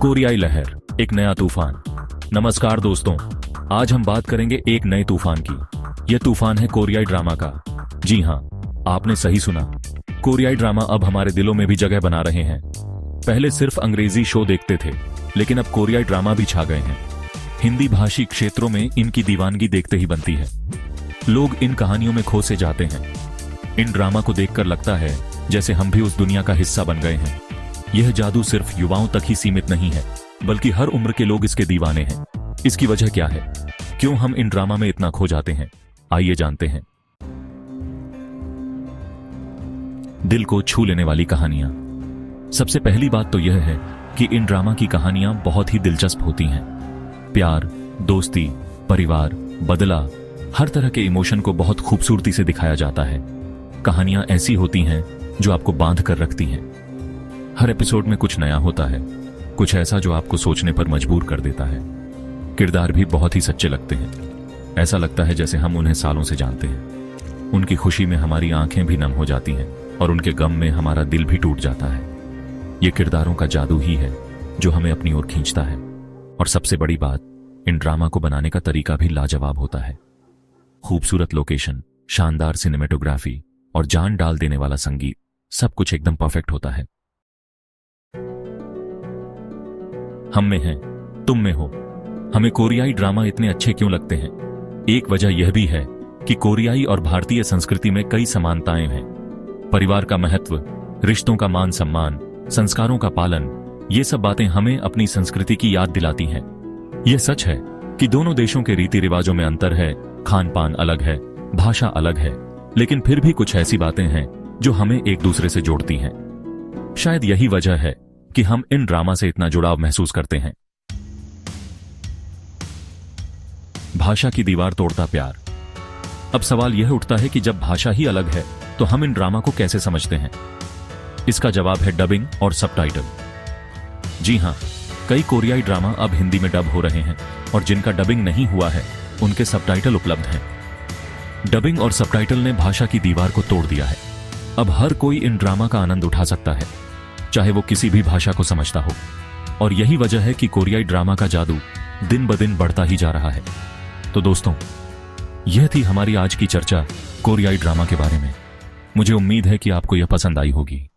कोरियाई लहर, एक नया तूफान। नमस्कार दोस्तों, आज हम बात करेंगे एक नए तूफान की। यह तूफान है कोरियाई ड्रामा का। जी हाँ, आपने सही सुना। कोरियाई ड्रामा अब हमारे दिलों में भी जगह बना रहे हैं। पहले सिर्फ अंग्रेजी शो देखते थे, लेकिन अब कोरियाई ड्रामा भी छा गए हैं। हिंदी भाषी क्षेत्रों में इनकी दीवानगी देखते ही बनती है। लोग इन कहानियों में खो से जाते हैं। इन ड्रामा को देखकर लगता है जैसे हम भी उस दुनिया का हिस्सा बन गए हैं। यह जादू सिर्फ युवाओं तक ही सीमित नहीं है, बल्कि हर उम्र के लोग इसके दीवाने हैं। इसकी वजह क्या है? क्यों हम इन ड्रामा में इतना खो जाते हैं? आइए जानते हैं। दिल को छू लेने वाली कहानियां। सबसे पहली बात तो यह है कि इन ड्रामा की कहानियां बहुत ही दिलचस्प होती हैं। प्यार, दोस्ती, परिवार, बदला, हर तरह के इमोशन को बहुत खूबसूरती से दिखाया जाता है। कहानियां ऐसी होती हैं जो आपको बांध कर रखती हैं। हर एपिसोड में कुछ नया होता है, कुछ ऐसा जो आपको सोचने पर मजबूर कर देता है। किरदार भी बहुत ही सच्चे लगते हैं। ऐसा लगता है जैसे हम उन्हें सालों से जानते हैं। उनकी खुशी में हमारी आंखें भी नम हो जाती हैं और उनके गम में हमारा दिल भी टूट जाता है। ये किरदारों का जादू ही है जो हमें अपनी ओर खींचता है। और सबसे बड़ी बात, इन ड्रामा को बनाने का तरीका भी लाजवाब होता है। खूबसूरत लोकेशन, शानदार सिनेमेटोग्राफी और जान डाल देने वाला संगीत, सब कुछ एकदम परफेक्ट होता है। हम में हैं, तुम में हो। हमें कोरियाई ड्रामा इतने अच्छे क्यों लगते हैं? एक वजह यह भी है कि कोरियाई और भारतीय संस्कृति में कई समानताएं हैं। परिवार का महत्व, रिश्तों का मान सम्मान, संस्कारों का पालन, ये सब बातें हमें अपनी संस्कृति की याद दिलाती हैं। यह सच है कि दोनों देशों के रीति रिवाजों में अंतर है, खान पान अलग है, भाषा अलग है, लेकिन फिर भी कुछ ऐसी बातें हैं जो हमें एक दूसरे से जोड़ती हैं। शायद यही वजह है कि हम इन ड्रामा से इतना जुड़ाव महसूस करते हैं। भाषा की दीवार तोड़ता प्यार। अब सवाल यह उठता है कि जब भाषा ही अलग है तो हम इन ड्रामा को कैसे समझते हैं? इसका जवाब है डबिंग और सबटाइटल। जी हां, कई कोरियाई ड्रामा अब हिंदी में डब हो रहे हैं और जिनका डबिंग नहीं हुआ है उनके सबटाइटल उपलब्ध हैं। डबिंग और सबटाइटल ने भाषा की दीवार को तोड़ दिया है। अब हर कोई इन ड्रामा का आनंद उठा सकता है, चाहे वो किसी भी भाषा को समझता हो। और यही वजह है कि कोरियाई ड्रामा का जादू दिन ब दिन बढ़ता ही जा रहा है। तो दोस्तों, यह थी हमारी आज की चर्चा कोरियाई ड्रामा के बारे में। मुझे उम्मीद है कि आपको यह पसंद आई होगी।